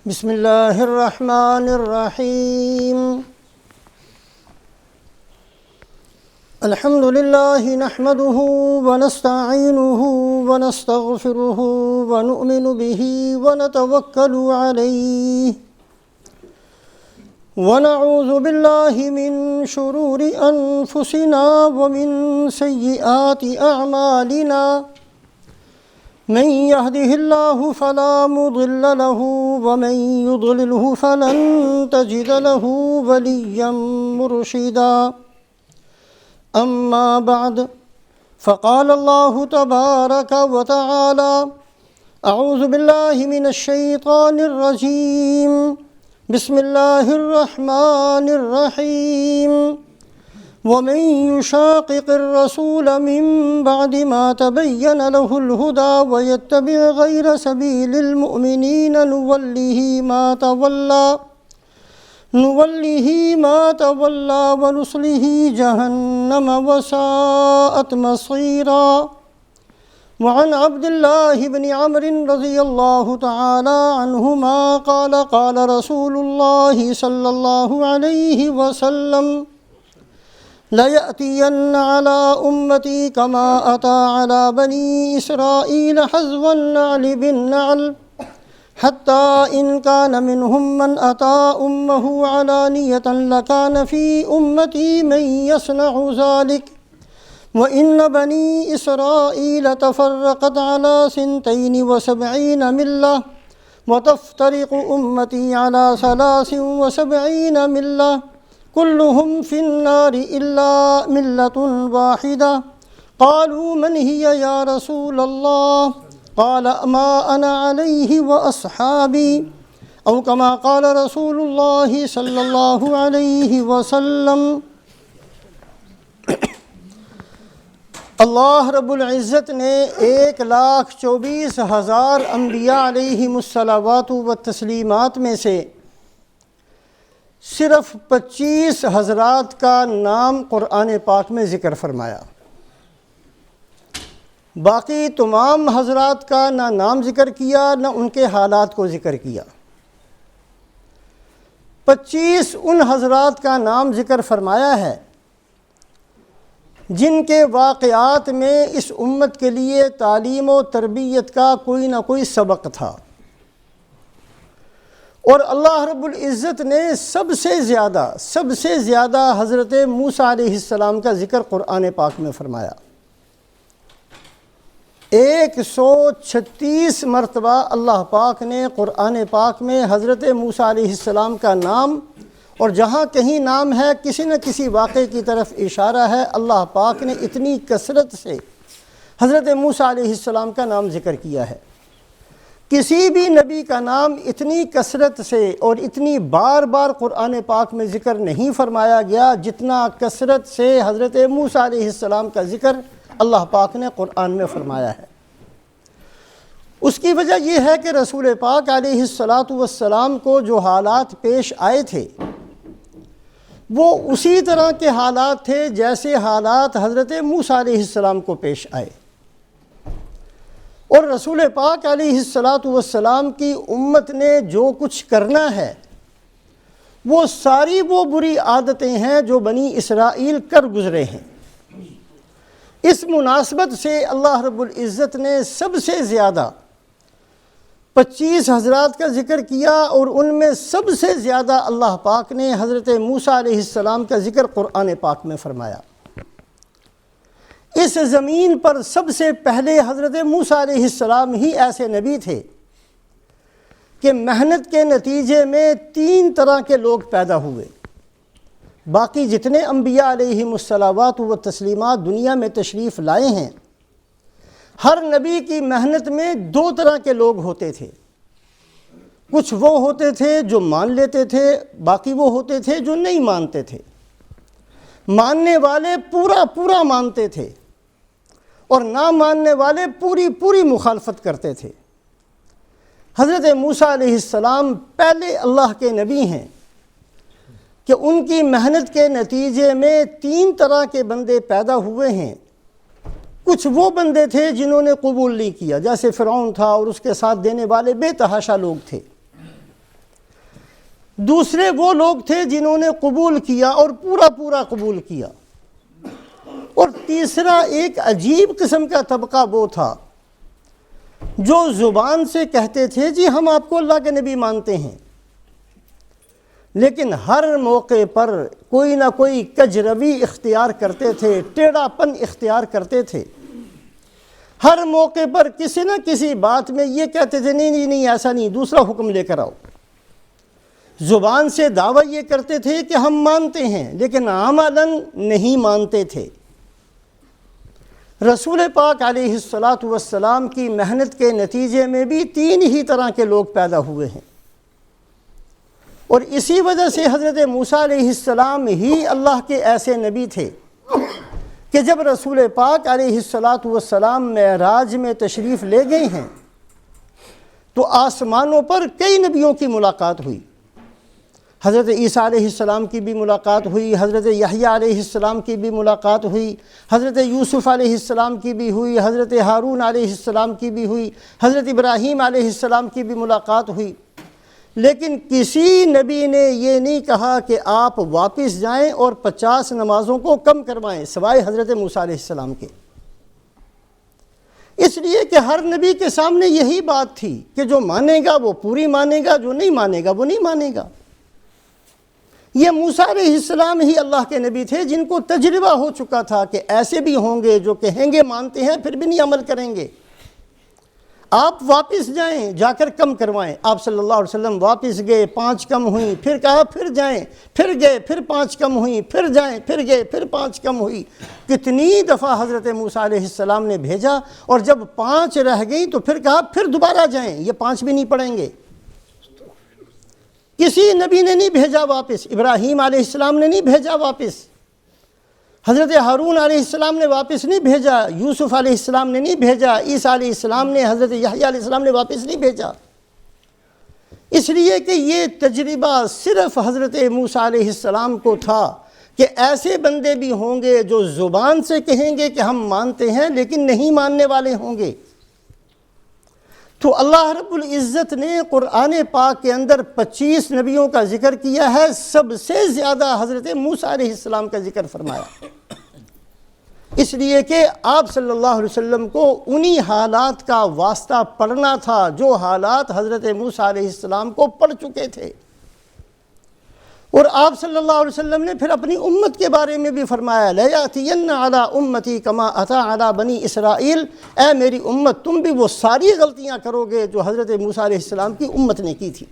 بسم اللہ الرحمن الرحیم الحمد للہ نحمده ونستعینه ونستغفره ونؤمن به ونتوکل علیہ ونعوذ باللہ من شرور انفسنا ومن سیئات اعمالنا من يهده الله فلا مضل له ومن يضلله فلن تجد له وليا مرشدا أما بعد فقال الله تبارك وتعالى أعوذ بالله من الشيطان الرجيم بسم الله الرحمن الرحيم ومن يشاقق الرسول من بعد ما تبين له الهدى ويتبع غير سبيل المؤمنين نوله ما تولى ونصله جهنم وساءت مصيرا وعن عبد الله بن عمرو رضي الله تعالى عنهما قال قال رسول الله صلى الله عليه وسلم لَيَأْتِيَنَّ عَلَىٰ أُمَّتِي كَمَا أَتَىٰ عَلَىٰ بَنِي إِسْرَائِيلَ حَذْوَ النَّعْلِ بِالنَّعْلِ حَتَّىٰ إِنْ كَانَ مِنْهُمْ مَنْ أَتَىٰ أُمَّهُ عَلَانِيَةً لَكَانَ فِي أُمَّتِي مَنْ يَصْنَعُ ذَلِكَ وَإِنَّ بَنِي إِسْرَائِيلَ تَفَرَّقَتْ عَلَىٰ 72 مِلَّةً وَتَفْتَرِقُ أُمَّتِي عَلَىٰ 73 مِلَّةً كلهم في النار إلا ملة واحدة قالوا من هي يا رسول الله قال ما أنا عليه وأصحابي أو كما قال رسول الله صلى الله عليه وسلم۔ اللہ رب العزت نے 1,24,000 انبیاء علیہم الصلوات والتسلیمات میں سے صرف 25 حضرات کا نام قرآن پاک میں ذکر فرمایا، باقی تمام حضرات کا نہ نام ذکر کیا نہ ان کے حالات کو ذکر کیا۔ 25 ان حضرات کا نام ذکر فرمایا ہے جن کے واقعات میں اس امت کے لیے تعلیم و تربیت کا کوئی نہ کوئی سبق تھا، اور اللہ رب العزت نے سب سے زیادہ حضرت موسیٰ علیہ السلام کا ذکر قرآن پاک میں فرمایا۔ 136 مرتبہ اللہ پاک نے قرآن پاک میں حضرت موسیٰ علیہ السلام کا نام، اور جہاں کہیں نام ہے کسی نہ کسی واقعے کی طرف اشارہ ہے، اللہ پاک نے اتنی کثرت سے حضرت موسیٰ علیہ السلام کا نام ذکر کیا ہے۔ کسی بھی نبی کا نام اتنی کثرت سے اور اتنی بار بار قرآن پاک میں ذکر نہیں فرمایا گیا جتنا کثرت سے حضرت موسیٰ علیہ السلام کا ذکر اللہ پاک نے قرآن میں فرمایا ہے۔ اس کی وجہ یہ ہے کہ رسول پاک علیہ السلام کو جو حالات پیش آئے تھے وہ اسی طرح کے حالات تھے جیسے حالات حضرت موسیٰ علیہ السلام کو پیش آئے، اور رسول پاک علیہ السلام کی امت نے جو کچھ کرنا ہے وہ ساری وہ بری عادتیں ہیں جو بنی اسرائیل کر گزرے ہیں۔ اس مناسبت سے اللہ رب العزت نے سب سے زیادہ 25 حضرات کا ذکر کیا، اور ان میں سب سے زیادہ اللہ پاک نے حضرت موسیٰ علیہ السلام کا ذکر قرآن پاک میں فرمایا۔ اس زمین پر سب سے پہلے حضرت موسیٰ علیہ السلام ہی ایسے نبی تھے کہ محنت کے نتیجے میں 3 طرح کے لوگ پیدا ہوئے۔ باقی جتنے انبیاء علیہم الصلوات و تسلیمات دنیا میں تشریف لائے ہیں، ہر نبی کی محنت میں 2 طرح کے لوگ ہوتے تھے۔ کچھ وہ ہوتے تھے جو مان لیتے تھے، باقی وہ ہوتے تھے جو نہیں مانتے تھے۔ ماننے والے پورا مانتے تھے، اور نہ ماننے والے پوری مخالفت کرتے تھے۔ حضرت موسیٰ علیہ السلام پہلے اللہ کے نبی ہیں کہ ان کی محنت کے نتیجے میں 3 طرح کے بندے پیدا ہوئے ہیں۔ کچھ وہ بندے تھے جنہوں نے قبول نہیں کیا، جیسے فرعون تھا اور اس کے ساتھ دینے والے بے تحاشا لوگ تھے۔ دوسرے وہ لوگ تھے جنہوں نے قبول کیا اور پورا پورا قبول کیا، اور تیسرا ایک عجیب قسم کا طبقہ وہ تھا جو زبان سے کہتے تھے جی ہم آپ کو اللہ کے نبی مانتے ہیں، لیکن ہر موقع پر کوئی نہ کوئی کجروی اختیار کرتے تھے، ٹیڑھا پن اختیار کرتے تھے، ہر موقع پر کسی نہ کسی بات میں یہ کہتے تھے نہیں نہیں نہیں ایسا نہیں، دوسرا حکم لے کر آؤ۔ زبان سے دعویٰ یہ کرتے تھے کہ ہم مانتے ہیں، لیکن عملاً نہیں مانتے تھے۔ رسول پاک علیہ الصلاۃ کی محنت کے نتیجے میں بھی 3 ہی طرح کے لوگ پیدا ہوئے ہیں، اور اسی وجہ سے حضرت موسیٰ علیہ السلام ہی اللہ کے ایسے نبی تھے کہ جب رسول پاک علیہ الصلاۃ معراج میں تشریف لے گئے ہیں تو آسمانوں پر کئی نبیوں کی ملاقات ہوئی۔ حضرت عیسیٰ علیہ السلام کی بھی ملاقات ہوئی، حضرت یحییٰ علیہ السلام کی بھی ملاقات ہوئی، حضرت یوسف علیہ السلام کی بھی ہوئی، حضرت ہارون علیہ السلام کی بھی ہوئی، حضرت ابراہیم علیہ السلام کی بھی ملاقات ہوئی، لیکن کسی نبی نے یہ نہیں کہا کہ آپ واپس جائیں اور 50 نمازوں کو کم کروائیں سوائے حضرت موسیٰ علیہ السلام کے۔ اس لیے کہ ہر نبی کے سامنے یہی بات تھی کہ جو مانے گا وہ پوری مانے گا، جو نہیں مانے گا وہ نہیں مانے گا۔ یہ موسیٰ علیہ السلام ہی اللہ کے نبی تھے جن کو تجربہ ہو چکا تھا کہ ایسے بھی ہوں گے جو کہیں گے مانتے ہیں پھر بھی نہیں عمل کریں گے، آپ واپس جائیں، جا کر کم کروائیں۔ آپ صلی اللہ علیہ وسلم واپس گئے، 5 کم ہوئیں، پھر کہا پھر جائیں، پھر گئے، پھر 5 کم ہوئیں، پھر جائیں، پھر گئے، پھر 5 کم ہوئی۔ کتنی دفعہ حضرت موسیٰ علیہ السلام نے بھیجا، اور جب 5 رہ گئیں تو پھر کہا پھر دوبارہ جائیں، یہ 5 بھی نہیں پڑیں گے۔ کسی نبی نے نہیں بھیجا واپس، ابراہیم علیہ السلام نے نہیں بھیجا واپس، حضرت ہارون علیہ السلام نے واپس نہیں بھیجا، یوسف علیہ السلام نے نہیں بھیجا، عیسیٰ علیہ السلام نے، حضرت یحییٰ علیہ السلام نے واپس نہیں بھیجا، اس لیے کہ یہ تجربہ صرف حضرت موسیٰ علیہ السلام کو تھا کہ ایسے بندے بھی ہوں گے جو زبان سے کہیں گے کہ ہم مانتے ہیں لیکن نہیں ماننے والے ہوں گے۔ تو اللہ رب العزت نے قرآن پاک کے اندر 25 نبیوں کا ذکر کیا ہے، سب سے زیادہ حضرت موسیٰ علیہ السلام کا ذکر فرمایا، اس لیے کہ آپ صلی اللہ علیہ وسلم کو انہی حالات کا واسطہ پڑھنا تھا جو حالات حضرت موسیٰ علیہ السلام کو پڑھ چکے تھے۔ اور آپ صلی اللہ علیہ وسلم نے پھر اپنی امت کے بارے میں بھی فرمایا لَيَأْتِيَنَّ عَلَىٰ أُمَّتِي كَمَا أَتَىٰ عَلَىٰ بَنِي اسرائیل، اے میری امت تم بھی وہ ساری غلطیاں کرو گے جو حضرت موسیٰ علیہ السلام کی امت نے کی تھی،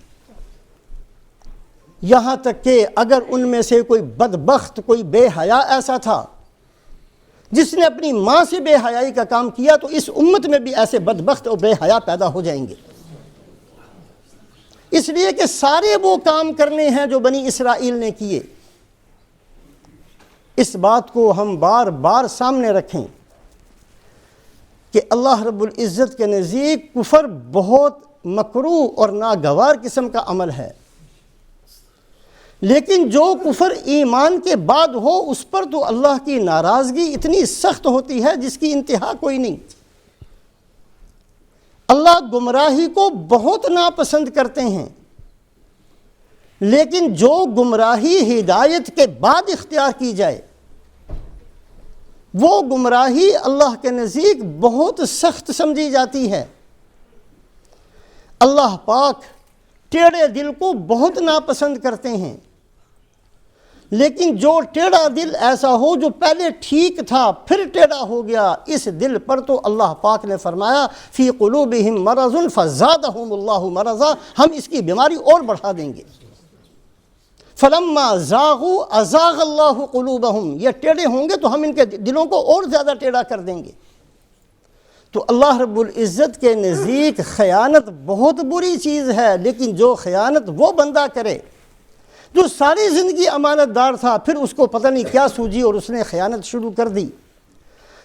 یہاں تک کہ اگر ان میں سے کوئی بدبخت، کوئی بے حیا ایسا تھا جس نے اپنی ماں سے بے حیائی کا کام کیا تو اس امت میں بھی ایسے بدبخت اور بے حیا پیدا ہو جائیں گے، اس لیے کہ سارے وہ کام کرنے ہیں جو بنی اسرائیل نے کیے۔ اس بات کو ہم بار بار سامنے رکھیں کہ اللہ رب العزت کے نزدیک کفر بہت مکروہ اور ناگوار قسم کا عمل ہے، لیکن جو کفر ایمان کے بعد ہو اس پر تو اللہ کی ناراضگی اتنی سخت ہوتی ہے جس کی انتہا کوئی نہیں۔ اللہ گمراہی کو بہت ناپسند کرتے ہیں، لیکن جو گمراہی ہدایت کے بعد اختیار کی جائے وہ گمراہی اللہ کے نزدیک بہت سخت سمجھی جاتی ہے۔ اللہ پاک ٹیڑھے دل کو بہت ناپسند کرتے ہیں، لیکن جو ٹیڑھا دل ایسا ہو جو پہلے ٹھیک تھا پھر ٹیڑھا ہو گیا، اس دل پر تو اللہ پاک نے فرمایا فی قلوبہم مرض فزادہم اللہ مرضا، ہم اس کی بیماری اور بڑھا دیں گے۔ فلما زاغوا ازاغ اللہ قلوبہم، یہ ٹیڑھے ہوں گے تو ہم ان کے دلوں کو اور زیادہ ٹیڑھا کر دیں گے۔ تو اللہ رب العزت کے نزدیک خیانت بہت بری چیز ہے، لیکن جو خیانت وہ بندہ کرے جو ساری زندگی امانت دار تھا پھر اس کو پتہ نہیں کیا سوجی اور اس نے خیانت شروع کر دی،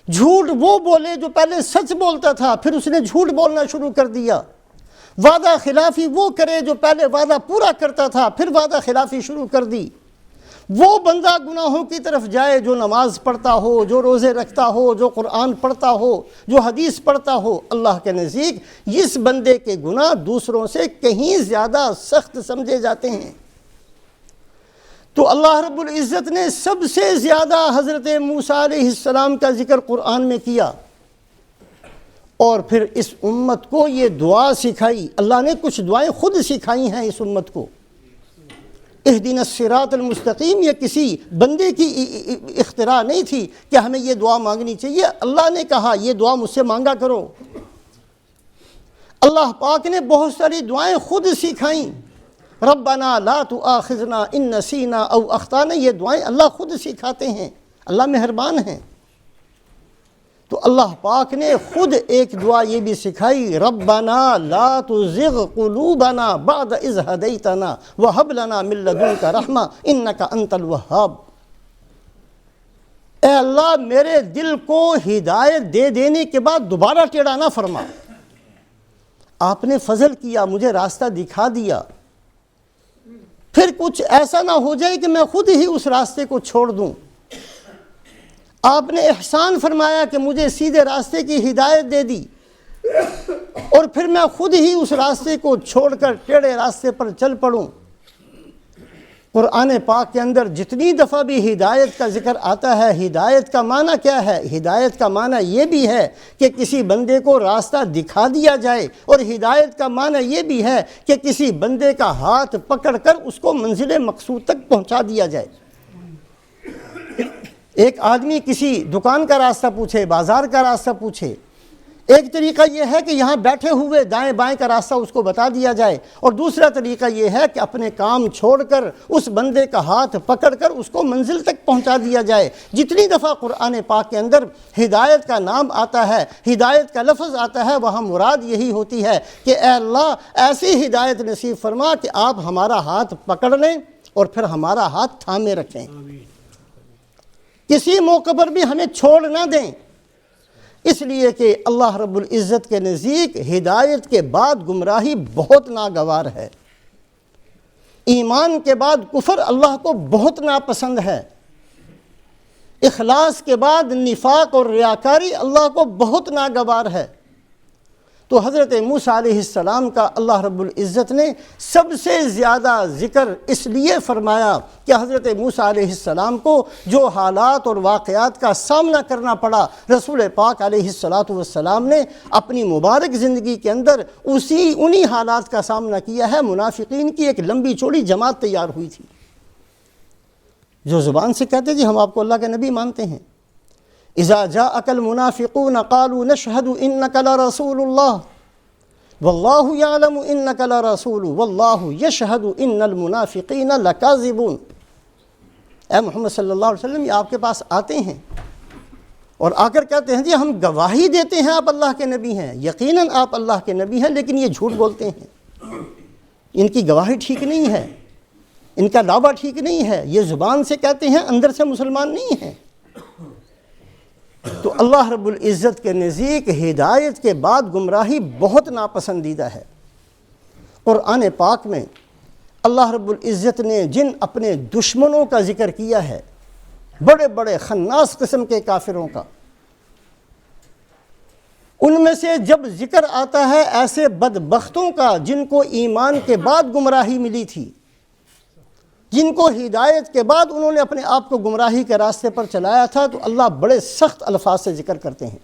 جھوٹ وہ بولے جو پہلے سچ بولتا تھا پھر اس نے جھوٹ بولنا شروع کر دیا، وعدہ خلافی وہ کرے جو پہلے وعدہ پورا کرتا تھا پھر وعدہ خلافی شروع کر دی، وہ بندہ گناہوں کی طرف جائے جو نماز پڑھتا ہو، جو روزے رکھتا ہو، جو قرآن پڑھتا ہو، جو حدیث پڑھتا ہو، اللہ کے نزدیک اس بندے کے گناہ دوسروں سے کہیں زیادہ سخت سمجھے جاتے ہیں۔ تو اللہ رب العزت نے سب سے زیادہ حضرت موسیٰ علیہ السلام کا ذکر قرآن میں کیا، اور پھر اس امت کو یہ دعا سکھائی۔ اللہ نے کچھ دعائیں خود سکھائی ہیں اس امت کو۔ اہدنا الصراط المستقیم، یہ کسی بندے کی اختراع نہیں تھی کہ ہمیں یہ دعا مانگنی چاہیے، اللہ نے کہا یہ دعا مجھ سے مانگا کرو۔ اللہ پاک نے بہت ساری دعائیں خود سکھائیں۔ ربنا لا تؤاخذنا ان نسینا او اخطانا، یہ دعائیں اللہ خود سکھاتے ہیں، اللہ مہربان ہیں۔ تو اللہ پاک نے خود ایک دعا یہ بھی سکھائی، ربنا لا تزغ قلوبنا بعد اذ ہدیتنا وہب لنا من لدنک رحمہ انک انت الوہاب۔ اے اللہ میرے دل کو ہدایت دے دینے کے بعد دوبارہ ٹیڑھا نہ فرما۔ آپ نے فضل کیا، مجھے راستہ دکھا دیا، پھر کچھ ایسا نہ ہو جائے کہ میں خود ہی اس راستے کو چھوڑ دوں۔ آپ نے احسان فرمایا کہ مجھے سیدھے راستے کی ہدایت دے دی، اور پھر میں خود ہی اس راستے کو چھوڑ کر ٹیڑھے راستے پر چل پڑوں۔ قرآن پاک کے اندر جتنی دفعہ بھی ہدایت کا ذکر آتا ہے، ہدایت کا معنی کیا ہے؟ ہدایت کا معنی یہ بھی ہے کہ کسی بندے کو راستہ دکھا دیا جائے، اور ہدایت کا معنی یہ بھی ہے کہ کسی بندے کا ہاتھ پکڑ کر اس کو منزل مقصود تک پہنچا دیا جائے۔ ایک آدمی کسی دکان کا راستہ پوچھے، بازار کا راستہ پوچھے، ایک طریقہ یہ ہے کہ یہاں بیٹھے ہوئے دائیں بائیں کا راستہ اس کو بتا دیا جائے، اور دوسرا طریقہ یہ ہے کہ اپنے کام چھوڑ کر اس بندے کا ہاتھ پکڑ کر اس کو منزل تک پہنچا دیا جائے۔ جتنی دفعہ قرآن پاک کے اندر ہدایت کا نام آتا ہے، ہدایت کا لفظ آتا ہے، وہاں مراد یہی ہوتی ہے کہ اے اللہ ایسی ہدایت نصیب فرما کہ آپ ہمارا ہاتھ پکڑ لیں اور پھر ہمارا ہاتھ تھامے رکھیں، کسی موقع پر بھی ہمیں چھوڑ نہ دیں۔ اس لیے کہ اللہ رب العزت کے نزدیک ہدایت کے بعد گمراہی بہت ناگوار ہے، ایمان کے بعد کفر اللہ کو بہت ناپسند ہے، اخلاص کے بعد نفاق اور ریاکاری اللہ کو بہت ناگوار ہے۔ تو حضرت موسیٰ علیہ السلام کا اللہ رب العزت نے سب سے زیادہ ذکر اس لیے فرمایا کہ حضرت موسیٰ علیہ السلام کو جو حالات اور واقعات کا سامنا کرنا پڑا، رسول پاک علیہ السلام نے اپنی مبارک زندگی کے اندر انہی حالات کا سامنا کیا ہے۔ منافقین کی ایک لمبی چوڑی جماعت تیار ہوئی تھی جو زبان سے کہتے جی ہم آپ کو اللہ کے نبی مانتے ہیں۔ اذا جاءك المنافقون قالوا نشهد انك لرسول الله والله يعلم انك لرسول والله يشهد ان المنافقين لكاذبون۔ اے محمد صلی اللہ علیہ وسلم، یہ آپ کے پاس آتے ہیں اور آ کر کہتے ہیں جی ہم گواہی دیتے ہیں آپ اللہ کے نبی ہیں، یقیناً آپ اللہ کے نبی ہیں، لیکن یہ جھوٹ بولتے ہیں، ان کی گواہی ٹھیک نہیں ہے، ان کا دعویٰ ٹھیک نہیں ہے، یہ زبان سے کہتے ہیں اندر سے مسلمان نہیں ہیں۔ تو اللہ رب العزت کے نزدیک ہدایت کے بعد گمراہی بہت ناپسندیدہ ہے۔ قرآن پاک میں اللہ رب العزت نے جن اپنے دشمنوں کا ذکر کیا ہے، بڑے بڑے خناس قسم کے کافروں کا، ان میں سے جب ذکر آتا ہے ایسے بدبختوں کا جن کو ایمان کے بعد گمراہی ملی تھی، جن کو ہدایت کے بعد انہوں نے اپنے آپ کو گمراہی کے راستے پر چلایا تھا، تو اللہ بڑے سخت الفاظ سے ذکر کرتے ہیں۔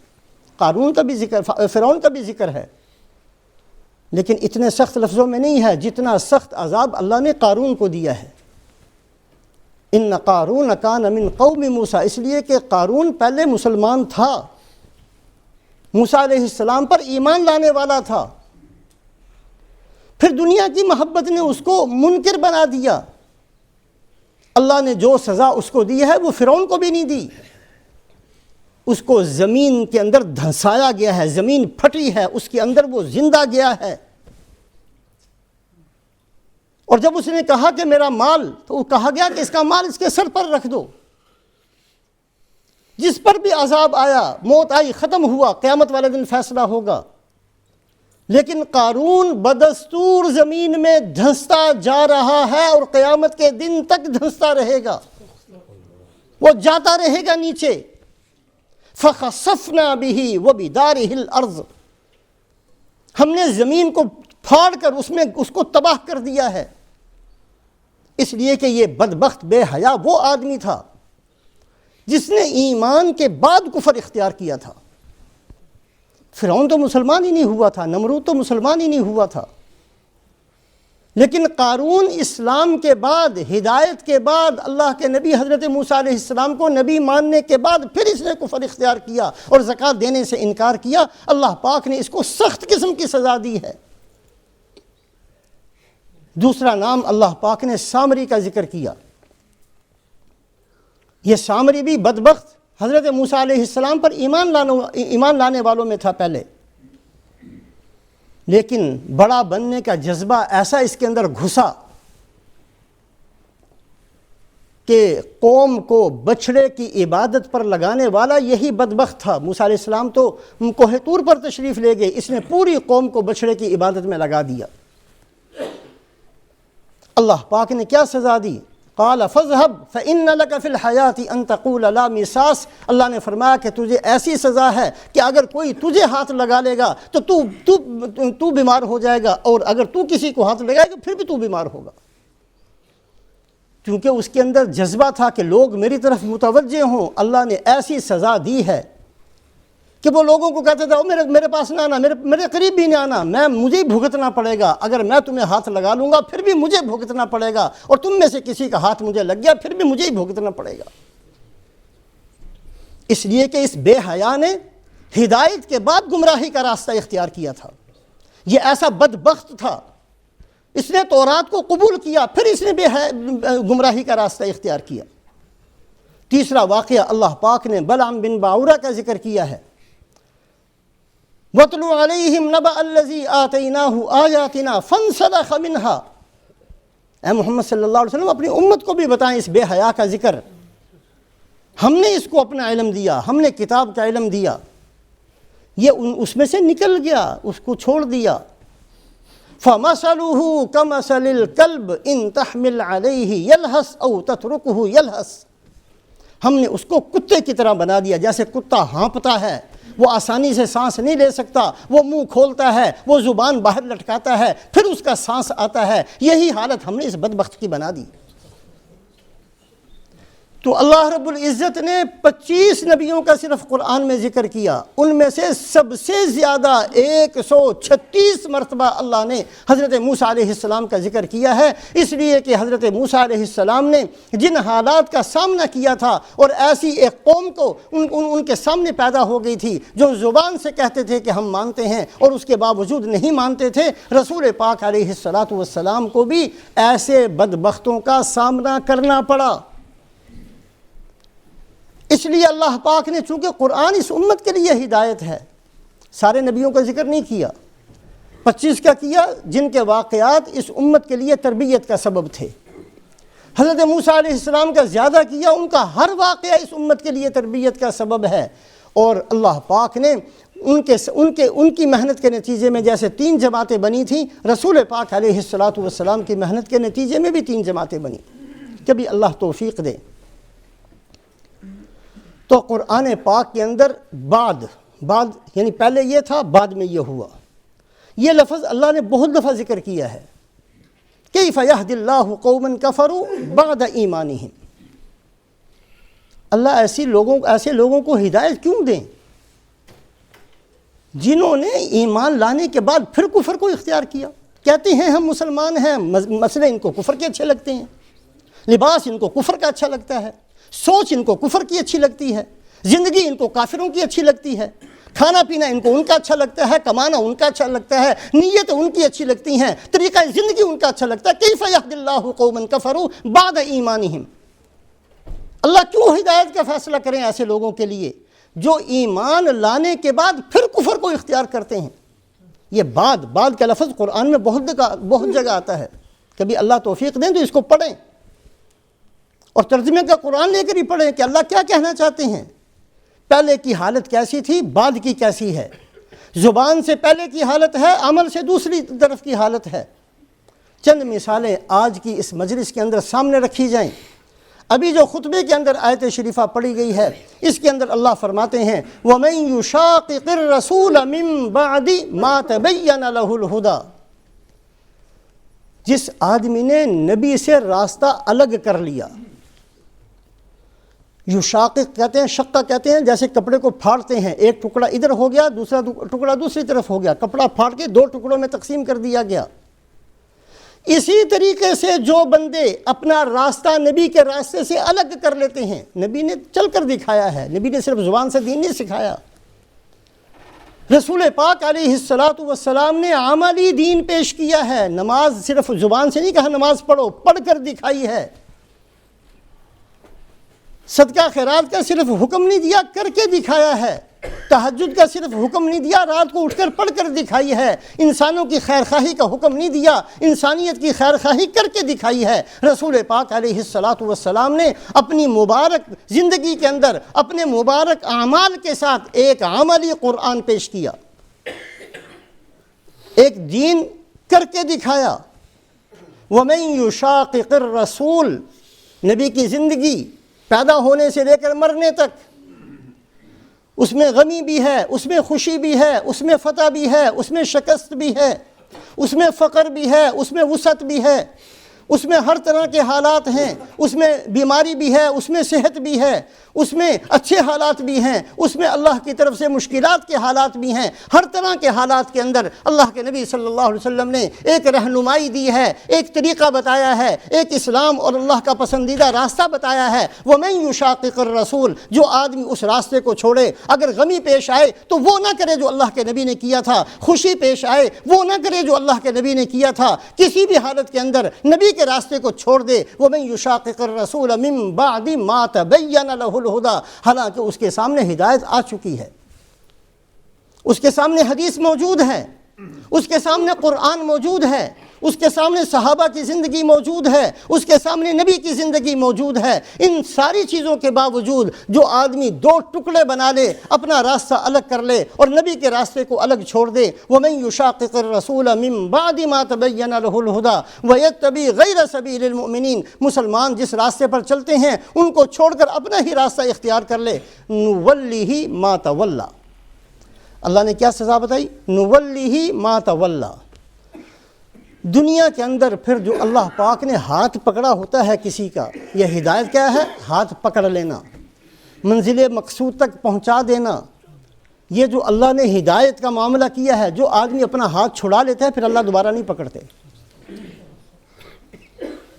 قارون کا بھی ذکر، فرعون کا بھی ذکر ہے، لیکن اتنے سخت لفظوں میں نہیں ہے جتنا سخت عذاب اللہ نے قارون کو دیا ہے۔ ان قارون کان من قوم موسیٰ، اس لیے کہ قارون پہلے مسلمان تھا، موسیٰ علیہ السلام پر ایمان لانے والا تھا، پھر دنیا کی محبت نے اس کو منکر بنا دیا۔ اللہ نے جو سزا اس کو دی ہے وہ فرعون کو بھی نہیں دی، اس کو زمین کے اندر دھنسایا گیا ہے، زمین پھٹی ہے، اس کے اندر وہ زندہ گیا ہے۔ اور جب اس نے کہا کہ میرا مال، تو کہا گیا کہ اس کا مال اس کے سر پر رکھ دو، جس پر بھی عذاب آیا، موت آئی، ختم ہوا، قیامت والے دن فیصلہ ہوگا۔ لیکن قارون بدستور زمین میں دھنستا جا رہا ہے اور قیامت کے دن تک دھنستا رہے گا، وہ جاتا رہے گا نیچے۔ فَخَسَفْنَا بِهِ وَبِدَارِهِ الْأَرْضِ، ہم نے زمین کو پھاڑ کر اس کو تباہ کر دیا ہے۔ اس لیے کہ یہ بدبخت بے حیا وہ آدمی تھا جس نے ایمان کے بعد کفر اختیار کیا تھا۔ فرعون تو مسلمان ہی نہیں ہوا تھا، نمرود تو مسلمان ہی نہیں ہوا تھا، لیکن قارون اسلام کے بعد، ہدایت کے بعد، اللہ کے نبی حضرت موسیٰ علیہ السلام کو نبی ماننے کے بعد پھر اس نے کفر اختیار کیا اور زکوٰۃ دینے سے انکار کیا۔ اللہ پاک نے اس کو سخت قسم کی سزا دی ہے۔ دوسرا نام اللہ پاک نے سامری کا ذکر کیا۔ یہ سامری بھی بدبخت حضرت موسیٰ علیہ السلام پر ایمان لانے والوں میں تھا پہلے، لیکن بڑا بننے کا جذبہ ایسا اس کے اندر گھسا کہ قوم کو بچھڑے کی عبادت پر لگانے والا یہی بدبخت تھا۔ موسیٰ علیہ السلام تو کوہ طور پر تشریف لے گئے، اس نے پوری قوم کو بچھڑے کی عبادت میں لگا دیا۔ اللہ پاک نے کیا سزا دی؟ قال فاذهب فإن لك في الحياة أن تقول لا مساس۔ اللہ نے فرمایا کہ تجھے ایسی سزا ہے کہ اگر کوئی تجھے ہاتھ لگا لے گا تو تو بیمار ہو جائے گا، اور اگر تو کسی کو ہاتھ لگائے گا پھر بھی تو بیمار ہوگا، کیونکہ اس کے اندر جذبہ تھا کہ لوگ میری طرف متوجہ ہوں۔ اللہ نے ایسی سزا دی ہے کہ وہ لوگوں کو کہتا تھا میرے پاس نہ آنا، میرے قریب بھی نہیں آنا، مجھے ہی بھگتنا پڑے گا، اگر میں تمہیں ہاتھ لگا لوں گا پھر بھی مجھے بھگتنا پڑے گا، اور تم میں سے کسی کا ہاتھ مجھے لگ گیا پھر بھی مجھے ہی بھگتنا پڑے گا۔ اس لیے کہ اس بے حیا نے ہدایت کے بعد گمراہی کا راستہ اختیار کیا تھا۔ یہ ایسا بدبخت تھا، اس نے تورات کو قبول کیا پھر اس نے گمراہی کا راستہ اختیار کیا۔ تیسرا واقعہ اللہ پاک نے بلعام بن باورہ کا ذکر کیا ہے۔ وَاتْلُ عَلَيْهِمْ نَبَأَ الَّذِي آتَيْنَاهُ آيَاتِنَا فَانْسَلَخَ مِنْهَا۔ اے محمد صلی اللہ علیہ وسلم اپنی امت کو بھی بتائیں اس بے حیا کا ذکر۔ ہم نے اس کو اپنا علم دیا، ہم نے کتاب کا علم دیا، یہ اس میں سے نکل گیا، اس کو چھوڑ دیا۔ فَمَثَلُهُ كَمَثَلِ الْكَلْبِ إِن تَحْمِلْ عَلَيْهِ يَلْهَثْ أَوْ تَتْرُكْهُ يَلْهَثْ۔ ہم نے اس کو کتے کی طرح بنا دیا، جیسے کتا ہانپتا ہے، وہ آسانی سے سانس نہیں لے سکتا، وہ منہ کھولتا ہے، وہ زبان باہر لٹکاتا ہے، پھر اس کا سانس آتا ہے۔ یہی حالت ہم نے اس بدبخت کی بنا دی۔ تو اللہ رب العزت نے 25 نبیوں کا صرف قرآن میں ذکر کیا، ان میں سے سب سے زیادہ 136 مرتبہ اللہ نے حضرت موسیٰ علیہ السلام کا ذکر کیا ہے، اس لیے کہ حضرت موسیٰ علیہ السلام نے جن حالات کا سامنا کیا تھا، اور ایسی ایک قوم کو ان کے سامنے پیدا ہو گئی تھی جو زبان سے کہتے تھے کہ ہم مانتے ہیں اور اس کے باوجود نہیں مانتے تھے۔ رسول پاک علیہ السلام کو بھی ایسے بدبختوں کا سامنا کرنا پڑا۔ اس لیے اللہ پاک نے چونکہ قرآن اس امت کے لیے ہدایت ہے، سارے نبیوں کا ذکر نہیں کیا، 25 کا کیا جن کے واقعات اس امت کے لیے تربیت کا سبب تھے۔ حضرت موسیٰ علیہ السلام کا زیادہ کیا، ان کا ہر واقعہ اس امت کے لیے تربیت کا سبب ہے۔ اور اللہ پاک نے ان کی محنت کے نتیجے میں جیسے 3 جماعتیں بنی تھیں، رسول پاک علیہ السلام کی محنت کے نتیجے میں بھی 3 جماعتیں بنی۔ کبھی اللہ توفیق دے تو قرآن پاک کے اندر بعد یعنی پہلے یہ تھا، بعد میں یہ ہوا، یہ لفظ اللہ نے بہت دفعہ ذکر کیا ہے۔ کیف یہدی اللہ قوما کفروا بعد ایمانہم۔ اللہ ایسے لوگوں کو ہدایت کیوں دیں جنہوں نے ایمان لانے کے بعد پھر کفر کو اختیار کیا؟ کہتے ہیں ہم مسلمان ہیں، مسئلے ان کو کفر کے اچھے لگتے ہیں، لباس ان کو کفر کا اچھا لگتا ہے، سوچ ان کو کفر کی اچھی لگتی ہے، زندگی ان کو کافروں کی اچھی لگتی ہے، کھانا پینا ان کو ان کا اچھا لگتا ہے، کمانا ان کا اچھا لگتا ہے، نیت ان کی اچھی لگتی ہیں، طریقہ زندگی ان کا اچھا لگتا ہے۔ کیف یہدی اللہ قوما کفروا بعد ایمانہم۔ اللہ کیوں ہدایت کا فیصلہ کریں ایسے لوگوں کے لیے جو ایمان لانے کے بعد پھر کفر کو اختیار کرتے ہیں؟ یہ بعد کا لفظ قرآن میں بہت جگہ آتا ہے، کبھی اللہ توفیق دیں تو اس کو پڑھیں اور ترجمے کا قرآن لے کر ہی پڑھیں کہ اللہ کیا کہنا چاہتے ہیں، پہلے کی حالت کیسی تھی، بعد کی کیسی ہے، زبان سے پہلے کی حالت ہے، عمل سے دوسری طرف کی حالت ہے۔ چند مثالیں آج کی اس مجلس کے اندر سامنے رکھی جائیں۔ ابھی جو خطبے کے اندر آیت شریفہ پڑھی گئی ہے، اس کے اندر اللہ فرماتے ہیں وَمَن يُشَاقِقِ الرَّسُولَ مِن بَعْدِ مَا تَبَيَّنَ لَهُ الْهُدَى۔ جس آدمی نے نبی سے راستہ الگ کر لیا. یشاقق کہتے ہیں، شقہ کہتے ہیں جیسے کپڑے کو پھاڑتے ہیں، ایک ٹکڑا ادھر ہو گیا، دوسرا ٹکڑا دوسری طرف ہو گیا، کپڑا پھاڑ کے 2 ٹکڑوں میں تقسیم کر دیا گیا. اسی طریقے سے جو بندے اپنا راستہ نبی کے راستے سے الگ کر لیتے ہیں، نبی نے چل کر دکھایا ہے، نبی نے صرف زبان سے دین نہیں سکھایا، رسول پاک علیہ الصلاۃ والسلام نے عملی دین پیش کیا ہے. نماز صرف زبان سے نہیں کہا نماز پڑھو، پڑھ کر دکھائی ہے. صدقہ خیرات کا صرف حکم نہیں دیا، کر کے دکھایا ہے. تہجد کا صرف حکم نہیں دیا، رات کو اٹھ کر پڑھ کر دکھائی ہے. انسانوں کی خیر خواہی کا حکم نہیں دیا، انسانیت کی خیر خواہی کر کے دکھائی ہے. رسول پاک علیہ الصلاۃ والسلام نے اپنی مبارک زندگی کے اندر اپنے مبارک اعمال کے ساتھ ایک عملی قرآن پیش کیا، ایک دین کر کے دکھایا. وَمَن يُشَاقِقِ الرَّسُولِ، نبی کی زندگی پیدا ہونے سے لے کر مرنے تک، اس میں غمی بھی ہے، اس میں خوشی بھی ہے، اس میں فتح بھی ہے، اس میں شکست بھی ہے، اس میں فقر بھی ہے، اس میں وسعت بھی ہے، اس میں ہر طرح کے حالات ہیں، اس میں بیماری بھی ہے، اس میں صحت بھی ہے، اس میں اچھے حالات بھی ہیں، اس میں اللہ کی طرف سے مشکلات کے حالات بھی ہیں. ہر طرح کے حالات کے اندر اللہ کے نبی صلی اللہ علیہ وسلم نے ایک رہنمائی دی ہے، ایک طریقہ بتایا ہے، ایک اسلام اور اللہ کا پسندیدہ راستہ بتایا ہے. وَمَن يُشَاقِقِ الرَّسُولِ، جو آدمی اس راستے کو چھوڑے، اگر غمی پیش آئے تو وہ نہ کرے جو اللہ کے نبی نے کیا تھا، خوشی پیش آئے وہ نہ کرے جو اللہ کے نبی نے کیا تھا، کسی بھی حالت کے اندر نبی کے راستے کو چھوڑ دے. وَمَن يُشَاقِقِ الرَّسُولَ مِن بَعْدِ مَا تَبَيَّنَ لَهُ الْهُدَى، حالانکہ اس کے سامنے ہدایت آ چکی ہے، اس کے سامنے حدیث موجود ہے، اس کے سامنے قرآن موجود ہے، اس کے سامنے صحابہ کی زندگی موجود ہے، اس کے سامنے نبی کی زندگی موجود ہے. ان ساری چیزوں کے باوجود جو آدمی 2 ٹکڑے بنا لے، اپنا راستہ الگ کر لے اور نبی کے راستے کو الگ چھوڑ دے، وَمَن يُشَاقِقِ الرَّسُولَ مِن بَعْدِ مَا تَبَيَّنَ لَهُ الْهُدَى وَيَتَّبِعْ غَيْرَ سَبِيلِ الْمُؤْمِنِينَ، مسلمان جس راستے پر چلتے ہیں ان کو چھوڑ کر اپنا ہی راستہ اختیار کر لے، نُوَلِّهِ مَا تَوَلَّى. اللہ نے کیا سزا بتائی؟ نُوَلِّهِ مَا تَوَلَّى. دنیا کے اندر پھر جو اللہ پاک نے ہاتھ پکڑا ہوتا ہے کسی کا، یہ ہدایت کیا ہے؟ ہاتھ پکڑ لینا، منزل مقصود تک پہنچا دینا. یہ جو اللہ نے ہدایت کا معاملہ کیا ہے، جو آدمی اپنا ہاتھ چھڑا لیتا ہے پھر اللہ دوبارہ نہیں پکڑتے.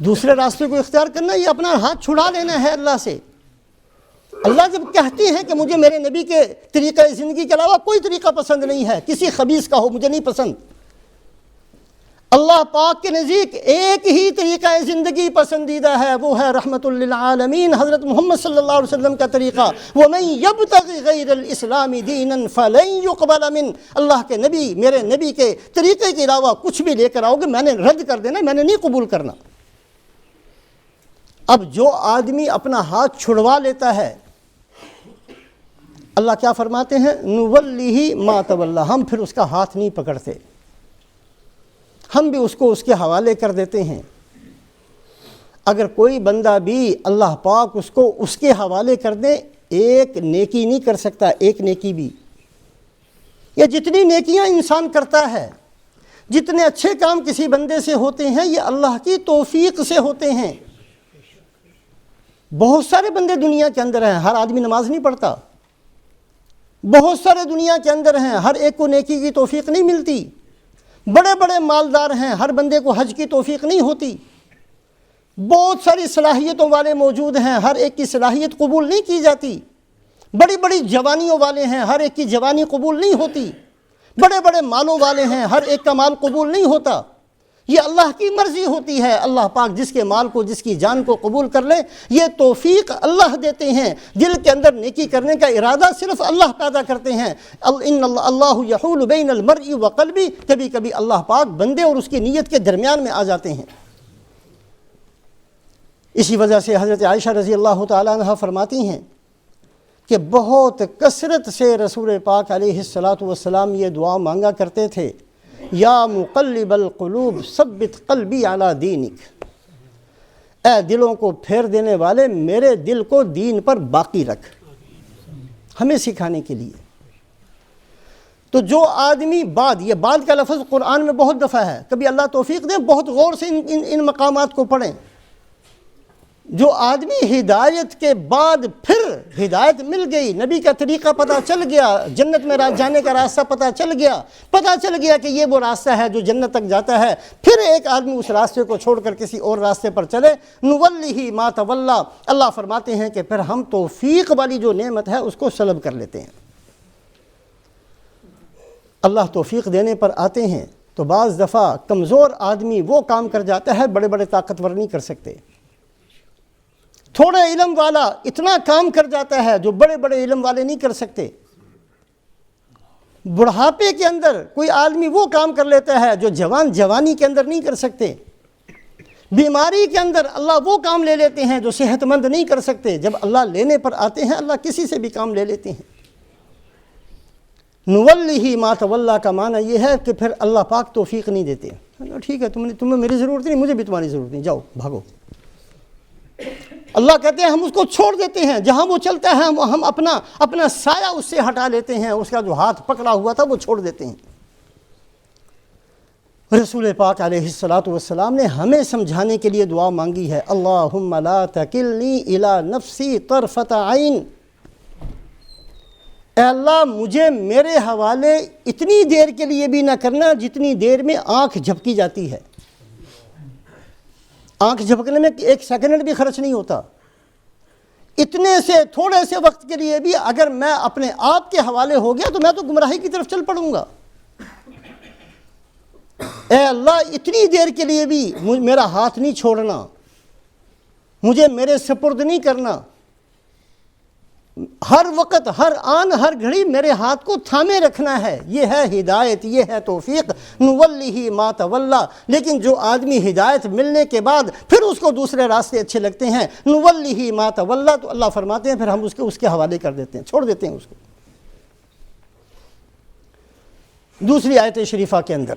دوسرے راستے کو اختیار کرنا، یہ اپنا ہاتھ چھڑا لینا ہے اللہ سے. اللہ جب کہتے ہیں کہ مجھے میرے نبی کے طریقہ زندگی کے علاوہ کوئی طریقہ پسند نہیں ہے، کسی خبیث کا ہو مجھے نہیں پسند، اللہ پاک کے نزدیک ایک ہی طریقہ زندگی پسندیدہ ہے، وہ ہے رحمت للعالمین حضرت محمد صلی اللہ علیہ وسلم کا طریقہ. وَمَن يَبْتَغِ غَيْرَ الْإِسْلَامِ دِينًا فَلَن يُقْبَلَ مِنْهُ، اللہ کے نبی میرے نبی کے طریقے کے علاوہ کچھ بھی لے کر آؤ گے میں نے رد کر دینا، میں نے نہیں قبول کرنا. اب جو آدمی اپنا ہاتھ چھڑوا لیتا ہے، اللہ کیا فرماتے ہیں؟ نُوَلِّهِ مَا تَوَلَّى، ہم پھر اس کا ہاتھ نہیں پکڑتے، ہم بھی اس کو اس کے حوالے کر دیتے ہیں. اگر کوئی بندہ بھی اللہ پاک اس کو اس کے حوالے کر دے، ایک نیکی نہیں کر سکتا، ایک نیکی بھی. یہ جتنی نیکیاں انسان کرتا ہے، جتنے اچھے کام کسی بندے سے ہوتے ہیں، یہ اللہ کی توفیق سے ہوتے ہیں. بہت سارے بندے دنیا کے اندر ہیں، ہر آدمی نماز نہیں پڑھتا. بہت سارے دنیا کے اندر ہیں، ہر ایک کو نیکی کی توفیق نہیں ملتی. بڑے بڑے مالدار ہیں، ہر بندے کو حج کی توفیق نہیں ہوتی. بہت ساری صلاحیتوں والے موجود ہیں، ہر ایک کی صلاحیت قبول نہیں کی جاتی. بڑی بڑی جوانیوں والے ہیں، ہر ایک کی جوانی قبول نہیں ہوتی. بڑے بڑے مالوں والے ہیں، ہر ایک کا مال قبول نہیں ہوتا. یہ اللہ کی مرضی ہوتی ہے. اللہ پاک جس کے مال کو، جس کی جان کو قبول کر لے، یہ توفیق اللہ دیتے ہیں. دل کے اندر نیکی کرنے کا ارادہ صرف اللہ پیدا کرتے ہیں. ان اللہ یحول بین المرء وقلبی، کبھی کبھی اللہ پاک بندے اور اس کی نیت کے درمیان میں آ جاتے ہیں. اسی وجہ سے حضرت عائشہ رضی اللہ تعالیٰ عنہ فرماتی ہیں کہ بہت کثرت سے رسول پاک علیہ الصلاۃ والسلام یہ دعا مانگا کرتے تھے، یا مقلب القلوب ثبت قلبی علی دینک، اے دلوں کو پھیر دینے والے میرے دل کو دین پر باقی رکھ. ہمیں سکھانے کے لیے تو جو آدمی بعد، یہ بعد کا لفظ قرآن میں بہت دفعہ ہے، کبھی اللہ توفیق دے بہت غور سے ان مقامات کو پڑھیں. جو آدمی ہدایت کے بعد پھر ہدایت مل گئی، نبی کا طریقہ پتہ چل گیا، جنت میں جانے کا راستہ پتہ چل گیا کہ یہ وہ راستہ ہے جو جنت تک جاتا ہے، پھر ایک آدمی اس راستے کو چھوڑ کر کسی اور راستے پر چلے، نولیہ ما تولی، اللہ فرماتے ہیں کہ پھر ہم توفیق والی جو نعمت ہے اس کو سلب کر لیتے ہیں. اللہ توفیق دینے پر آتے ہیں تو بعض دفعہ کمزور آدمی وہ کام کر جاتا ہے بڑے بڑے طاقتور نہیں کر سکتے. تھوڑے علم والا اتنا کام کر جاتا ہے جو بڑے بڑے علم والے نہیں کر سکتے. بڑھاپے کے اندر کوئی آدمی وہ کام کر لیتا ہے جو جوانی کے اندر نہیں کر سکتے. بیماری کے اندر اللہ وہ کام لے لیتے ہیں جو صحت مند نہیں کر سکتے. جب اللہ لینے پر آتے ہیں اللہ کسی سے بھی کام لے لیتے ہیں. نولیہ ما تولی کا معنی یہ ہے کہ پھر اللہ پاک توفیق نہیں دیتے. ٹھیک ہے تمہیں میری ضرورت نہیں، مجھے بھی تمہاری ضرورت نہیں، جاؤ بھاگو. اللہ کہتے ہیں ہم اس کو چھوڑ دیتے ہیں، جہاں وہ چلتا ہے ہم اپنا سایہ اس سے ہٹا لیتے ہیں، اس کا جو ہاتھ پکڑا ہوا تھا وہ چھوڑ دیتے ہیں. رسول پاک علیہ الصلاۃ والسلام نے ہمیں سمجھانے کے لیے دعا مانگی ہے، اللہم لا تکلنی الی نفسی طرفۃ عین. اے اللہ مجھے میرے حوالے اتنی دیر کے لیے بھی نہ کرنا جتنی دیر میں آنکھ جھپکی جاتی ہے. آنکھ جھپکنے میں ایک سیکنڈ بھی خرچ نہیں ہوتا. اتنے سے تھوڑے سے وقت کے لیے بھی اگر میں اپنے آپ کے حوالے ہو گیا تو میں تو گمراہی کی طرف چل پڑوں گا. اے اللہ اتنی دیر کے لیے بھی میرا ہاتھ نہیں چھوڑنا، مجھے میرے سپرد نہیں کرنا. ہر وقت ہر آن ہر گھڑی میرے ہاتھ کو تھامے رکھنا ہے. یہ ہے ہدایت، یہ ہے توفیق. نولیہ ما تولی. لیکن جو آدمی ہدایت ملنے کے بعد پھر اس کو دوسرے راستے اچھے لگتے ہیں، نولیہ ما تولی، تو اللہ فرماتے ہیں پھر ہم اس کے حوالے کر دیتے ہیں، چھوڑ دیتے ہیں اس کو. دوسری آیت شریفہ کے اندر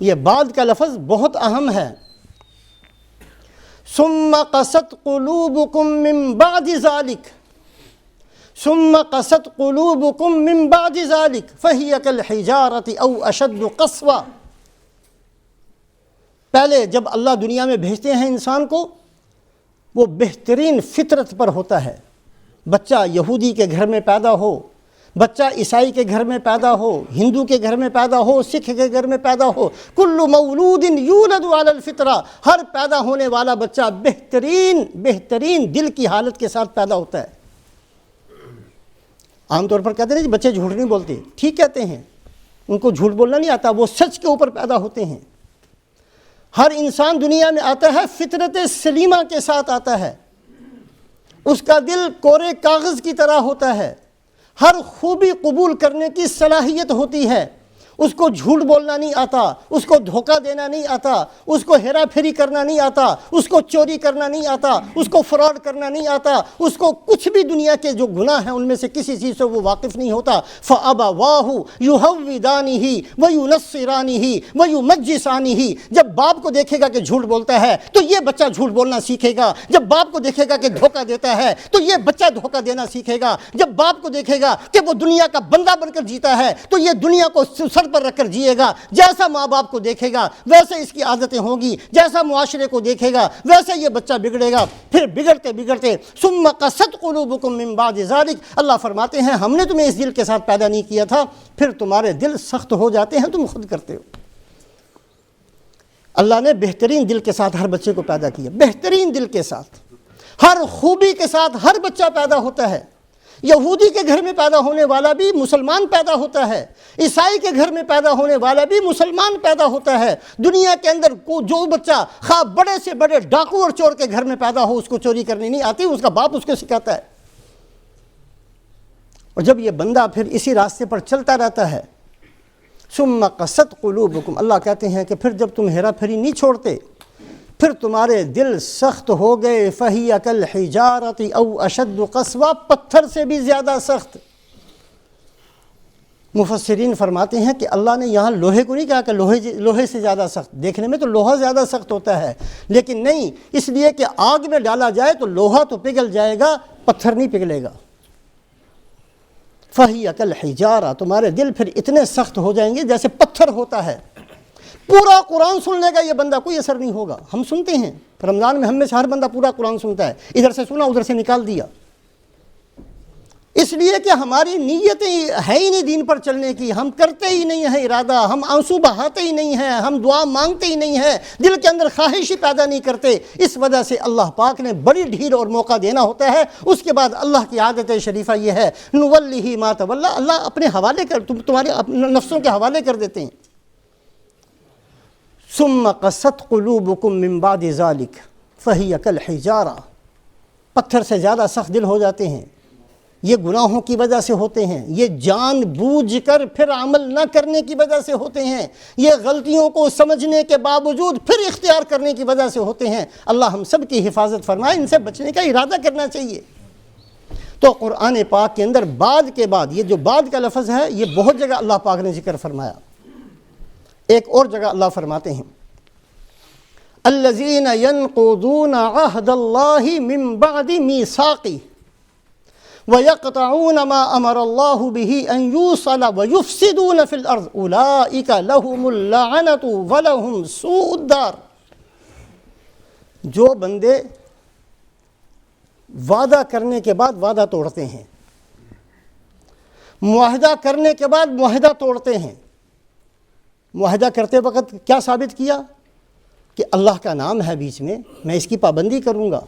یہ بعد کا لفظ بہت اہم ہے. ثم قست قلوبکم من بعد ذلک، ثم قست قلوبکم من بعد ذلک فہی کالحجارۃ او اشد قسوہ. پہلے جب اللہ دنیا میں بھیجتے ہیں انسان کو وہ بہترین فطرت پر ہوتا ہے. بچہ یہودی کے گھر میں پیدا ہو، بچہ عیسائی کے گھر میں پیدا ہو، ہندو کے گھر میں پیدا ہو، سکھ کے گھر میں پیدا ہو، کل مولود یولد علی الفطرہ، ہر پیدا ہونے والا بچہ بہترین دل کی حالت کے ساتھ پیدا ہوتا ہے. عام طور پر کہتے ہیں جی بچے جھوٹ نہیں بولتے، ٹھیک کہتے ہیں، ان کو جھوٹ بولنا نہیں آتا، وہ سچ کے اوپر پیدا ہوتے ہیں. ہر انسان دنیا میں آتا ہے فطرت سلیمہ کے ساتھ آتا ہے. اس کا دل کورے کاغذ کی طرح ہوتا ہے، ہر خوبی قبول کرنے کی صلاحیت ہوتی ہے. اس کو جھوٹ بولنا نہیں آتا، اس کو دھوکہ دینا نہیں آتا، اس کو ہیرا پھیری کرنا نہیں آتا، اس کو چوری کرنا نہیں آتا، اس کو فراڈ کرنا نہیں آتا، اس کو کچھ بھی دنیا کے جو گناہ ہیں ان میں سے کسی چیز سے وہ واقف نہیں ہوتا. فَأَبَوَاهُ يُهَوِّدَانِهِ وَيُنَصِّرَانِهِ وَيُمَجِّسَانِهِ. جب باپ کو دیکھے گا کہ جھوٹ بولتا ہے تو یہ بچہ جھوٹ بولنا سیکھے گا. جب باپ کو دیکھے گا کہ دھوکہ دیتا ہے تو یہ بچہ دھوکہ دینا سیکھے گا. جب باپ کو دیکھے گا کہ وہ دنیا کا بندہ بن کر جیتا ہے تو یہ دنیا کو سر پر رکھ کر جیے گا. جیسا ماں باپ کو دیکھے گا ویسے اس کی عادتیں ہوں گی، جیسا معاشرے کو دیکھے گا ویسے یہ بچہ بگڑے گا. پھر بگڑتے ثم قست قلوبکم من بعد ذلک، اللہ فرماتے ہیں ہم نے تمہیں اس دل کے ساتھ پیدا نہیں کیا تھا، پھر تمہارے دل سخت ہو جاتے ہیں، تم خود کرتے ہو. اللہ نے بہترین دل کے ساتھ ہر بچے کو پیدا کیا، بہترین دل کے ساتھ، ہر خوبی کے ساتھ ہر بچہ پیدا ہوتا ہے. یہودی کے گھر میں پیدا ہونے والا بھی مسلمان پیدا ہوتا ہے، عیسائی کے گھر میں پیدا ہونے والا بھی مسلمان پیدا ہوتا ہے. دنیا کے اندر جو بچہ خواہ بڑے سے بڑے ڈاکو اور چور کے گھر میں پیدا ہو، اس کو چوری کرنی نہیں آتی، اس کا باپ اس کو سکھاتا ہے. اور جب یہ بندہ پھر اسی راستے پر چلتا رہتا ہے، ثم قست قلوبکم، اللہ کہتے ہیں کہ پھر جب تم ہیرا پھیری نہیں چھوڑتے، پھر تمہارے دل سخت ہو گئے. فہی کالحجارۃ او اشد قسوہ، پتھر سے بھی زیادہ سخت. مفسرین فرماتے ہیں کہ اللہ نے یہاں لوہے کو نہیں کہا کہ لوہے سے زیادہ سخت. دیکھنے میں تو لوہا زیادہ سخت ہوتا ہے لیکن نہیں، اس لیے کہ آگ میں ڈالا جائے تو لوہا تو پگھل جائے گا، پتھر نہیں پگھلے گا. فَهِيَ كَالْحِجَارَةِ، تمہارے دل پھر اتنے سخت ہو جائیں گے جیسے پتھر ہوتا ہے۔ پورا قرآن سن لے گا یہ بندہ، کوئی اثر نہیں ہوگا۔ ہم سنتے ہیں رمضان میں، ہم میں سے ہر بندہ پورا قرآن سنتا ہے، ادھر سے سنا ادھر سے نکال دیا، اس لیے کہ ہماری نیتیں ہے ہی نہیں دین پر چلنے کی، ہم کرتے ہی نہیں ہیں ارادہ، ہم آنسو بہاتے ہی نہیں ہیں، ہم دعا مانگتے ہی نہیں ہیں، دل کے اندر خواہش ہی پیدا نہیں کرتے۔ اس وجہ سے اللہ پاک نے بڑی ڈھیل اور موقع دینا ہوتا ہے۔ اس کے بعد اللہ کی عادت شریفہ یہ ہے، نُوَلِّهِ مَا تَوَلَّى، اللہ اپنے حوالے کر، تمہارے نفسوں کے حوالے کر دیتے ہیں۔ ثُمَّ قَسَتْ قُلُوبُكُم مِّن بَعْدِ ذَلِكَ فَهِيَ كَالْحِجَارَةِ، پتھر سے زیادہ سخت دل ہو جاتے ہیں۔ یہ گناہوں کی وجہ سے ہوتے ہیں، یہ جان بوجھ کر پھر عمل نہ کرنے کی وجہ سے ہوتے ہیں، یہ غلطیوں کو سمجھنے کے باوجود پھر اختیار کرنے کی وجہ سے ہوتے ہیں۔ اللہ ہم سب کی حفاظت فرمائے، ان سے بچنے کا ارادہ کرنا چاہیے۔ تو قرآن پاک کے اندر بعد کے بعد، یہ جو بعد کا لفظ ہے یہ بہت جگہ اللہ پاک نے ذکر فرمایا۔ ایک اور جگہ اللہ فرماتے ہیں، الذین ینقضون عہد اللہ من بعد میثاقہ وَيَقْطَعُونَ مَا أَمَرَ اللَّهُ بِهِ أَن يُوصَلَ وَيُفْسِدُونَ فِي الْأَرْضِ أُولَٰئِكَ لَهُمُ اللَّعْنَةُ وَلَهُمْ سُوءُ الدَّارِ۔ جو بندے وعدہ کرنے کے بعد وعدہ توڑتے ہیں، معاہدہ کرنے کے بعد معاہدہ توڑتے ہیں، معاہدہ کرتے وقت کیا ثابت کیا کہ اللہ کا نام ہے بیچ میں اس کی پابندی کروں گا۔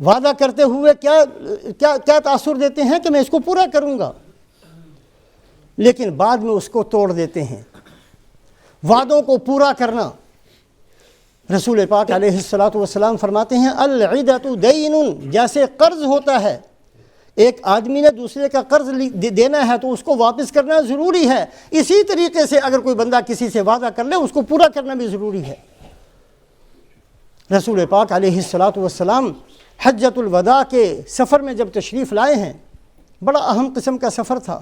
وعدہ کرتے ہوئے کیا تاثر دیتے ہیں کہ میں اس کو پورا کروں گا، لیکن بعد میں اس کو توڑ دیتے ہیں۔ وعدوں کو پورا کرنا، رسول پاک علیہ الصلوۃ فرماتے ہیں العدۃ دین، جیسے قرض ہوتا ہے، ایک آدمی نے دوسرے کا قرض دینا ہے تو اس کو واپس کرنا ضروری ہے، اسی طریقے سے اگر کوئی بندہ کسی سے وعدہ کر لے اس کو پورا کرنا بھی ضروری ہے۔ رسول پاک علیہ الصلوۃ حجۃ الوداع کے سفر میں جب تشریف لائے ہیں، بڑا اہم قسم کا سفر تھا،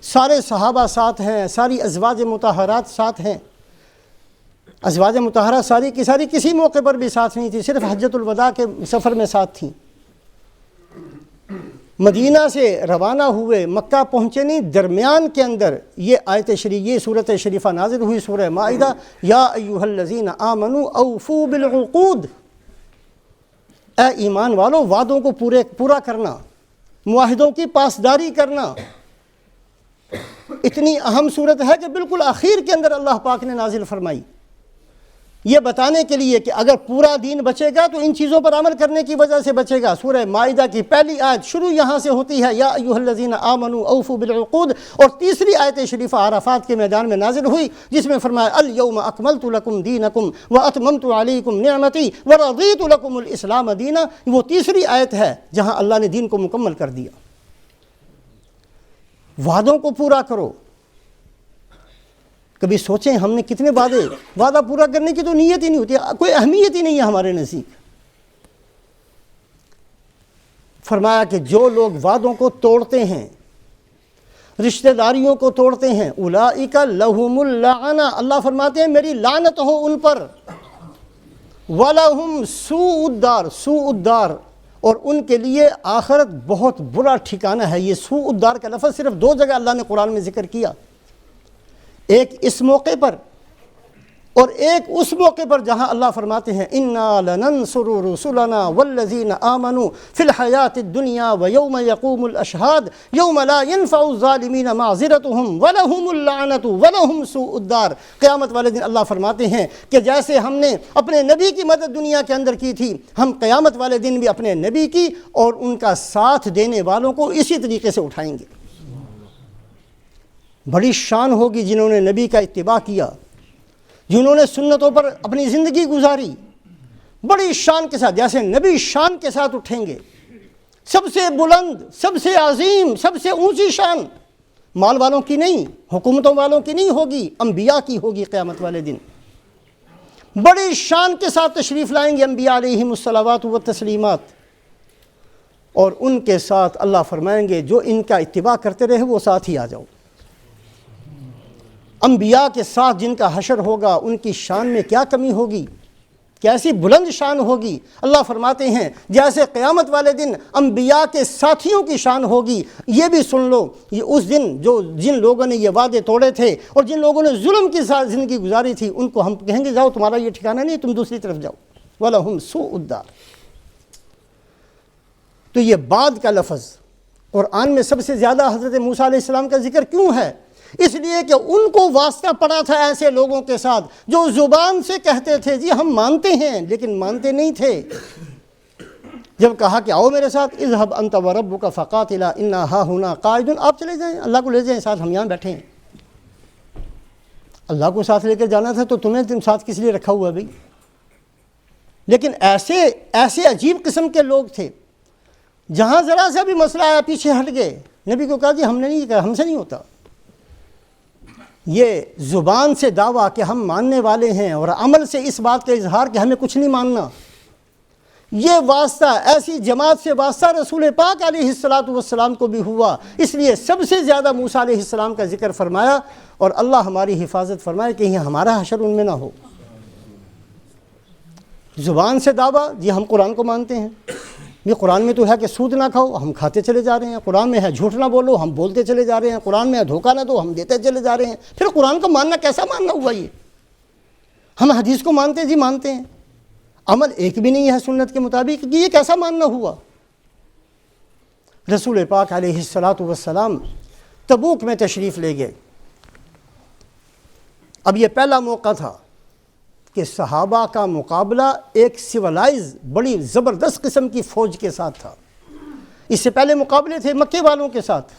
سارے صحابہ ساتھ ہیں، ساری ازواج مطہرات ساتھ ہیں۔ ازواج مطہرات ساری کی ساری کسی موقع پر بھی ساتھ نہیں تھی، صرف حجۃ الوداع کے سفر میں ساتھ تھیں۔ مدینہ سے روانہ ہوئے، مکہ پہنچے نہیں، درمیان کے اندر یہ سورۃ شریفہ نازل ہوئی، سورہ مائدہ، یا ایھا الذین آمنوا اوفوا بالعقود، اے ایمان والو وعدوں کو پورا کرنا، معاہدوں کی پاسداری کرنا۔ اتنی اہم صورت ہے کہ بالکل آخر کے اندر اللہ پاک نے نازل فرمائی، یہ بتانے کے لیے کہ اگر پورا دین بچے گا تو ان چیزوں پر عمل کرنے کی وجہ سے بچے گا۔ سورہ مائدہ کی پہلی آیت شروع یہاں سے ہوتی ہے، یا ایھا الذین آمنوا اوفوا بالعقود، اور تیسری آیت شریفہ عرفات کے میدان میں نازل ہوئی جس میں فرمایا الیوم اکملت لکم دینکم واتممت علیکم نعمتی ورضیت لکم الاسلام دینا۔ وہ تیسری آیت ہے جہاں اللہ نے دین کو مکمل کر دیا۔ وعدوں کو پورا کرو۔ کبھی سوچیں ہم نے کتنے وعدہ پورا کرنے کی تو نیت ہی نہیں ہوتی، کوئی اہمیت ہی نہیں ہے ہمارے نزدیک۔ فرمایا کہ جو لوگ وعدوں کو توڑتے ہیں، رشتہ داریوں کو توڑتے ہیں، اولئک لہم اللعنہ، اللہ فرماتے ہیں میری لعنت ہو ان پر، ولہم سوء الدار، سوء الدار، اور ان کے لیے آخرت بہت برا ٹھکانہ ہے۔ یہ سوء الدار کا لفظ صرف 2 جگہ اللہ نے قرآن میں ذکر کیا، ایک اس موقع پر اور ایک اس موقع پر جہاں اللہ فرماتے ہیں انا لننصر رسلنا والذین آمنوا فی الحیات الدنیا ویوم یقوم الاشہاد یوم لا ينفع الظالمین معذرتهم ولہم اللعنۃ ولہم سوء الدار۔ قیامت والے دن اللہ فرماتے ہیں کہ جیسے ہم نے اپنے نبی کی مدد دنیا کے اندر کی تھی، ہم قیامت والے دن بھی اپنے نبی کی اور ان کا ساتھ دینے والوں کو اسی طریقے سے اٹھائیں گے۔ بڑی شان ہوگی جنہوں نے نبی کا اتباع کیا، جنہوں نے سنتوں پر اپنی زندگی گزاری، بڑی شان کے ساتھ، جیسے نبی شان کے ساتھ اٹھیں گے، سب سے بلند، سب سے عظیم، سب سے اونچی شان مال والوں کی نہیں، حکومتوں والوں کی نہیں ہوگی، انبیاء کی ہوگی۔ قیامت والے دن بڑی شان کے ساتھ تشریف لائیں گے انبیاء علیہم الصلوات والتسلیمات، اور ان کے ساتھ اللہ فرمائیں گے جو ان کا اتباع کرتے رہے وہ ساتھ ہی آ جاؤ۔ انبیاء کے ساتھ جن کا حشر ہوگا ان کی شان میں کیا کمی ہوگی کیسی بلند شان ہوگی۔ اللہ فرماتے ہیں جیسے قیامت والے دن انبیاء کے ساتھیوں کی شان ہوگی، یہ بھی سن لو، یہ اس دن جن لوگوں نے یہ وعدے توڑے تھے اور جن لوگوں نے ظلم کی ساتھ زندگی گزاری تھی، ان کو ہم کہیں گے جاؤ تمہارا یہ ٹھکانہ نہیں، تم دوسری طرف جاؤ، وَلَهُمْ سُوءُ الدَّارِ۔ تو یہ بعد کا لفظ قرآن میں سب سے زیادہ حضرت موسیٰ علیہ السلام کا ذکر کیوں ہے؟ اس لیے کہ ان کو واسطہ پڑا تھا ایسے لوگوں کے ساتھ جو زبان سے کہتے تھے جی ہم مانتے ہیں، لیکن مانتے نہیں تھے۔ جب کہا کہ آؤ میرے ساتھ، اذهب انت وربك فقاتلا انا هاهنا قاعدون، آپ چلے جائیں، اللہ کو لے جائیں ساتھ، ہم یہاں بیٹھے ہیں۔ اللہ کو ساتھ لے کر جانا تھا تو تم ساتھ کس لیے رکھا ہوا بھائی؟ لیکن ایسے عجیب قسم کے لوگ تھے، جہاں ذرا سا بھی مسئلہ آیا پیچھے ہٹ گئے، نبی کو کہا جی ہم نے نہیں کہا، ہم سے نہیں ہوتا۔ یہ زبان سے دعویٰ کہ ہم ماننے والے ہیں اور عمل سے اس بات کا اظہار کہ ہمیں کچھ نہیں ماننا، یہ واسطہ ایسی جماعت سے واسطہ رسول پاک علیہ السلام کو بھی ہوا۔ اس لیے سب سے زیادہ موسیٰ علیہ السلام کا ذکر فرمایا، اور اللہ ہماری حفاظت فرمائے کہ ہمارا حشر ان میں نہ ہو۔ زبان سے دعویٰ جی ہم قرآن کو مانتے ہیں، یہ قرآن میں تو ہے کہ سود نہ کھاؤ، ہم کھاتے چلے جا رہے ہیں، قرآن میں ہے جھوٹ نہ بولو، ہم بولتے چلے جا رہے ہیں، قرآن میں ہے دھوکہ نہ دو، ہم دیتے چلے جا رہے ہیں۔ پھر قرآن کو ماننا کیسا ماننا ہوا؟ یہ ہم حدیث کو مانتے ہیں جی مانتے ہیں، عمل ایک بھی نہیں ہے سنت کے مطابق، کہ یہ کیسا ماننا ہوا؟ رسول پاک علیہ السلام تبوک میں تشریف لے گئے۔ اب یہ پہلا موقع تھا کہ صحابہ کا مقابلہ ایک سیولائز بڑی زبردست قسم کی فوج کے ساتھ تھا۔ اس سے پہلے مقابلے تھے مکے والوں کے ساتھ،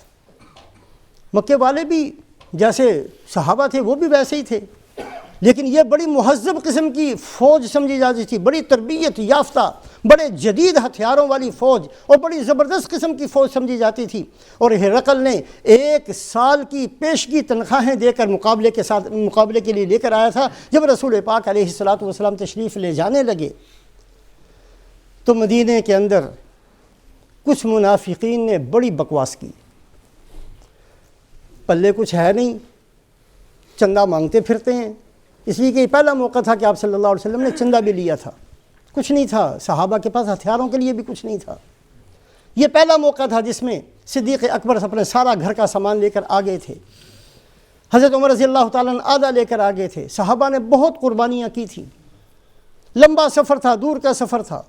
مکے والے بھی جیسے صحابہ تھے وہ بھی ویسے ہی تھے، لیکن یہ بڑی مہذب قسم کی فوج سمجھی جاتی تھی، بڑی تربیت یافتہ، بڑے جدید ہتھیاروں والی فوج اور بڑی زبردست قسم کی فوج سمجھی جاتی تھی۔ اور ہرقل نے 1 سال کی پیشگی تنخواہیں دے کر مقابلے کے لیے لے کر آیا تھا۔ جب رسول پاک علیہ السلام تشریف لے جانے لگے تو مدینے کے اندر کچھ منافقین نے بڑی بکواس کی، پلے کچھ ہے نہیں، چندہ مانگتے پھرتے ہیں، اس لیے کہ یہ پہلا موقع تھا کہ آپ صلی اللہ علیہ وسلم نے چندہ بھی لیا تھا، کچھ نہیں تھا، صحابہ کے پاس ہتھیاروں کے لیے بھی کچھ نہیں تھا۔ یہ پہلا موقع تھا جس میں صدیق اکبر اپنے سارا گھر کا سامان لے کر آ گئے تھے، حضرت عمر رضی اللہ تعالیٰ عنہ آدھا لے کر آ گئے تھے، صحابہ نے بہت قربانیاں کی تھیں، لمبا سفر تھا، دور کا سفر تھا۔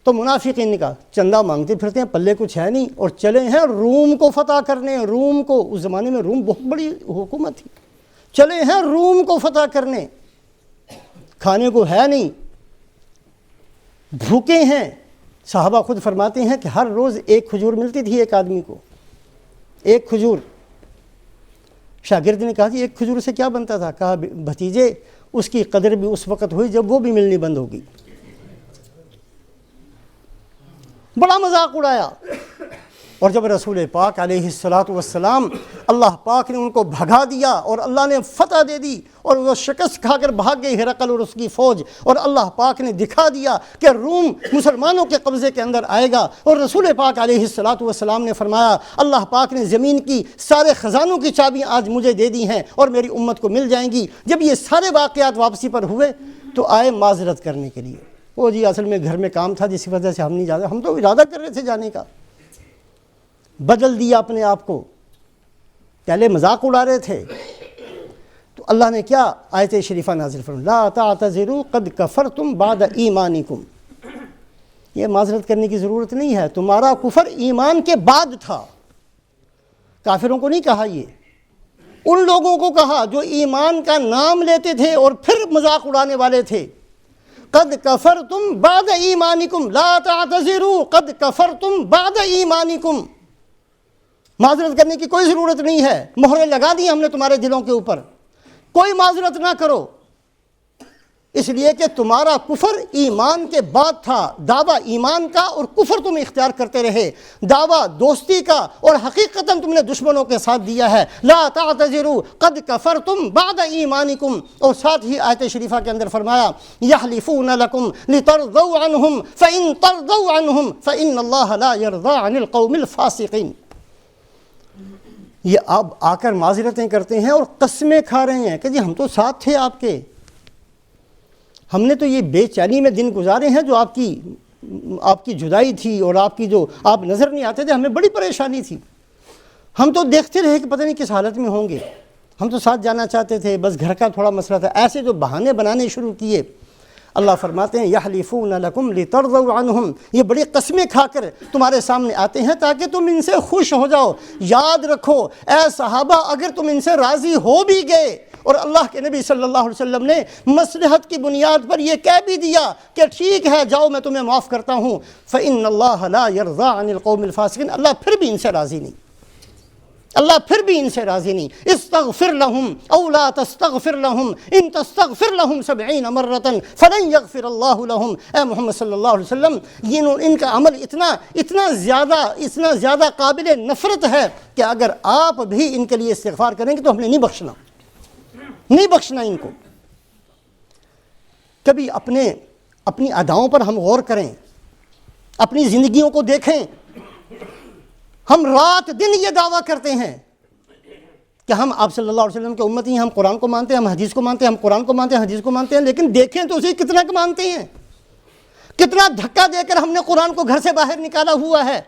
تو منافقین نے کہا چندہ مانگتے پھرتے ہیں، پلے کچھ ہے نہیں، اور چلے ہیں روم کو فتح کرنے۔ روم کو، اس زمانے میں روم بہت بڑی حکومت تھی، چلے ہیں روم کو فتح کرنے، کھانے کو ہے نہیں، بھوکے ہیں۔ صحابہ خود فرماتے ہیں کہ ہر روز 1 کھجور ملتی تھی ایک آدمی کو، 1 کھجور۔ شاگرد نے کہا کہ 1 کھجور سے کیا بنتا تھا؟ کہا بھتیجے اس کی قدر بھی اس وقت ہوئی جب وہ بھی ملنی بند ہوگی۔ بڑا مذاق اڑایا۔ اور جب رسول پاک علیہ السلام اللہ پاک نے ان کو بھگا دیا اور اللہ نے فتح دے دی اور وہ شکست کھا کر بھاگ گئی ہرقل اور اس کی فوج، اور اللہ پاک نے دکھا دیا کہ روم مسلمانوں کے قبضے کے اندر آئے گا، اور رسول پاک علیہ السلام نے فرمایا اللہ پاک نے زمین کی سارے خزانوں کی چابیاں آج مجھے دے دی ہیں اور میری امت کو مل جائیں گی۔ جب یہ سارے واقعات واپسی پر ہوئے تو آئے معذرت کرنے کے لیے، وہ جی اصل میں گھر میں کام تھا جس وجہ سے ہم نہیں جاتے، ہم تو ارادہ کر رہے تھے جانے کا۔ بدل دیا اپنے آپ کو، پہلے مذاق اڑا رہے تھے تو اللہ نے کیا آیت شریفہ نازل فرمائی، لا تعتذروا قد کفرتم بعد ایمانکم، یہ معذرت کرنے کی ضرورت نہیں ہے، تمہارا کفر ایمان کے بعد تھا۔ کافروں کو نہیں کہا، یہ ان لوگوں کو کہا جو ایمان کا نام لیتے تھے اور پھر مذاق اڑانے والے تھے۔ قد کفرتم بعد ایمانکم لا تعتذروا قد کفرتم بعد ایمانکم، معذرت کرنے کی کوئی ضرورت نہیں ہے، مہریں لگا دی ہم نے تمہارے دلوں کے اوپر، کوئی معذرت نہ کرو، اس لیے کہ تمہارا کفر ایمان کے بعد تھا۔ دعویٰ ایمان کا اور کفر تم اختیار کرتے رہے، دعویٰ دوستی کا اور حقیقتاً تم نے دشمنوں کے ساتھ دیا ہے۔ لا تعتذروا قد کفرتم بعد ایمانکم، اور ساتھ ہی آیت شریفہ کے اندر فرمایا یحلفون لکم لترضوا عنہم فإن ترضوا عنہم فإن اللہ لا یرضى عن القوم الفاسقین۔ یہ اب آ کر معذرتیں کرتے ہیں اور قسمیں کھا رہے ہیں کہ جی ہم تو ساتھ تھے آپ کے، ہم نے تو یہ بے چینی میں دن گزارے ہیں جو آپ کی جدائی تھی اور آپ کی جو آپ نظر نہیں آتے تھے، ہمیں بڑی پریشانی تھی. ہم تو دیکھتے رہے کہ پتہ نہیں کس حالت میں ہوں گے. ہم تو ساتھ جانا چاہتے تھے، بس گھر کا تھوڑا مسئلہ تھا. ایسے جو بہانے بنانے شروع کیے، اللہ فرماتے ہیں یحلفون لکم لترضوا عنہم، یہ بڑی قسمیں کھا کر تمہارے سامنے آتے ہیں تاکہ تم ان سے خوش ہو جاؤ. یاد رکھو اے صحابہ، اگر تم ان سے راضی ہو بھی گئے، اور اللہ کے نبی صلی اللہ علیہ وسلم نے مصلحت کی بنیاد پر یہ کہہ بھی دیا کہ ٹھیک ہے جاؤ میں تمہیں معاف کرتا ہوں، فإن اللہ لا يرضى عن القوم الفاسقین، اللہ پھر بھی ان سے راضی نہیں، اللہ پھر بھی ان سے راضی نہیں. استغفر لهم او لا تستغفر لهم ان تستغفر لهم 70 مرة فلن يغفر الله لهم. اے محمد صلی اللہ علیہ وسلم، ان کا عمل اتنا زیادہ قابل نفرت ہے کہ اگر آپ بھی ان کے لیے استغفار کریں گے تو ہم نے نہیں بخشنا ان کو. کبھی اپنی اداؤں پر ہم غور کریں، اپنی زندگیوں کو دیکھیں. ہم رات دن یہ دعویٰ کرتے ہیں کہ ہم آپ صلی اللہ علیہ وسلم کے امتی ہیں، ہم قرآن کو مانتے ہیں، ہم حدیث کو مانتے ہیں، ہم قرآن کو مانتے ہیں، حدیث کو مانتے ہیں، لیکن دیکھیں تو اسے کتنا کہ مانتے ہیں. کتنا دھکا دے کر ہم نے قرآن کو گھر سے باہر نکالا ہوا ہے،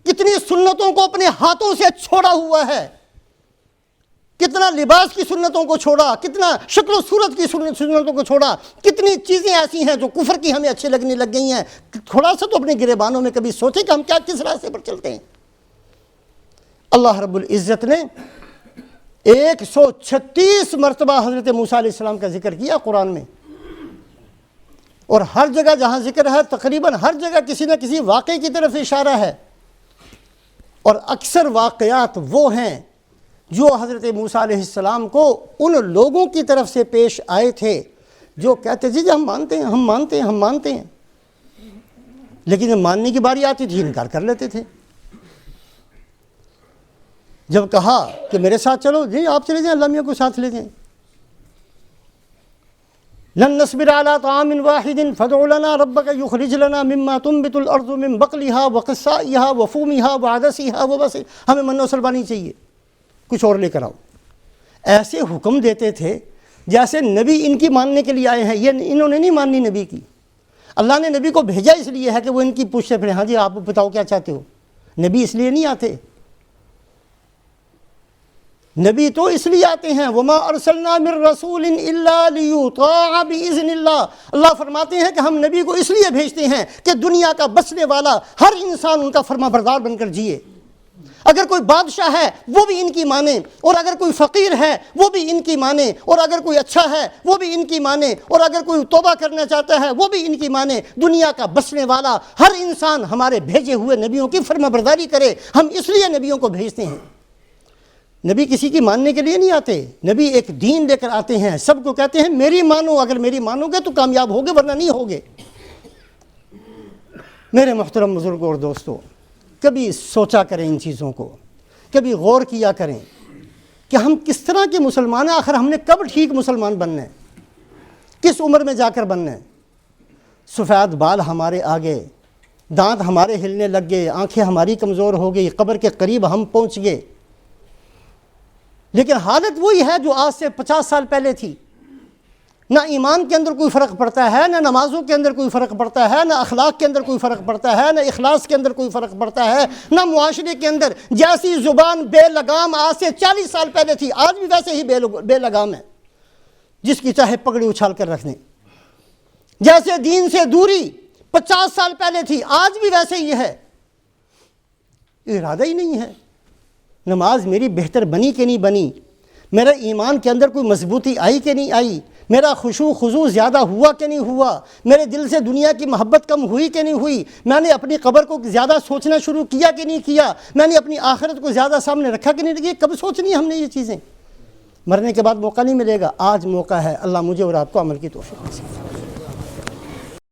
کتنی سنتوں کو اپنے ہاتھوں سے چھوڑا ہوا ہے، کتنا لباس کی سنتوں کو چھوڑا، کتنا شکل و صورت کی سنتوں کو چھوڑا، کتنی چیزیں ایسی ہیں جو کفر کی ہمیں اچھی لگنے لگ گئی ہیں. تھوڑا سا تو اپنے گریبانوں میں کبھی سوچیں کہ ہم کس راستے پر چلتے ہیں. اللہ رب العزت نے 136 مرتبہ حضرت موسیٰ علیہ السلام کا ذکر کیا قرآن میں، اور ہر جگہ جہاں ذکر ہے تقریباً ہر جگہ کسی نہ کسی واقعے کی طرف اشارہ ہے. اور اکثر واقعات وہ ہیں جو حضرت موسیٰ علیہ السلام کو ان لوگوں کی طرف سے پیش آئے تھے جو کہتے تھے ہم مانتے ہیں، لیکن جب ماننے کی باری آتی تھی انکار کر لیتے تھے. جب کہا کہ میرے ساتھ چلو، جی آپ چلے جائیں، اللہ میاں کو ساتھ لے جائیں. لن نصبر على طعام واحد فادع لنا ربك يخرج لنا مما تنبت الارض من بقلها وقثائها وفومها وعدسها وبصل، ہمیں من و سلوا نہیں چاہیے، کچھ اور لے کر آؤ. ایسے حکم دیتے تھے جیسے نبی ان کی ماننے کے لیے آئے ہیں. یہ انہوں نے نہیں ماننی نبی کی. اللہ نے نبی کو بھیجا اس لیے ہے کہ وہ ان کی پوچھتے پھرے، ہاں جی آپ بتاؤ کیا چاہتے ہو. نبی اس لیے نہیں آتے، نبی تو اس لیے آتے ہیں وما ارسلنا من رسول الا لیطاع باذن اللہ. اللہ فرماتے ہیں کہ ہم نبی کو اس لیے بھیجتے ہیں کہ دنیا کا بسنے والا ہر انسان ان کا فرما بردار بن کر جیے. اگر کوئی بادشاہ ہے وہ بھی ان کی مانے، اور اگر کوئی فقیر ہے وہ بھی ان کی مانے، اور اگر کوئی اچھا ہے وہ بھی ان کی مانے، اور اگر کوئی توبہ کرنا چاہتا ہے وہ بھی ان کی مانے. دنیا کا بسنے والا ہر انسان ہمارے بھیجے ہوئے نبیوں کی فرما برداری کرے. ہم اس لیے نبیوں کو بھیجتے ہیں. نبی کسی کی ماننے کے لیے نہیں آتے، نبی ایک دین لے کر آتے ہیں. سب کو کہتے ہیں میری مانو، اگر میری مانو گے تو کامیاب ہوگے ورنہ نہیں ہوگے. میرے محترم بزرگوں اور دوستوں، کبھی سوچا کریں ان چیزوں کو، کبھی غور کیا کریں کہ ہم کس طرح کے مسلمان ہیں. آخر ہم نے کب ٹھیک مسلمان بننا ہے، کس عمر میں جا کر بننا ہے. سفید بال ہمارے آگے، دانت ہمارے ہلنے لگ گئے، آنکھیں ہماری کمزور ہو گئی، قبر کے قریب ہم پہنچ گئے، لیکن حالت وہی ہے جو آج سے 50 سال پہلے تھی. نہ ایمان کے اندر کوئی فرق پڑتا ہے، نہ نمازوں کے اندر کوئی فرق پڑتا ہے، نہ اخلاق کے اندر کوئی فرق پڑتا ہے، نہ اخلاص کے اندر کوئی فرق پڑتا ہے، نہ معاشرے کے اندر. جیسی زبان بے لگام آج سے 40 سال پہلے تھی آج بھی ویسے ہی بے لگام ہے، جس کی چاہے پگڑی اچھال کر رکھ دیں. جیسے دین سے دوری 50 سال پہلے تھی آج بھی ویسے ہی ہے. ارادہ ہی نہیں ہے. نماز میری بہتر بنی کہ نہیں بنی، میرا ایمان کے اندر کوئی مضبوطی آئی کہ نہیں آئی، میرا خشوع خضوع زیادہ ہوا کہ نہیں ہوا، میرے دل سے دنیا کی محبت کم ہوئی کہ نہیں ہوئی، میں نے اپنی قبر کو زیادہ سوچنا شروع کیا کہ نہیں کیا، میں نے اپنی آخرت کو زیادہ سامنے رکھا کہ نہیں رکھی. کب سوچنی ہم نے یہ چیزیں؟ مرنے کے بعد موقع نہیں ملے گا. آج موقع ہے. اللہ مجھے اور آپ کو عمل کی توفیق دے.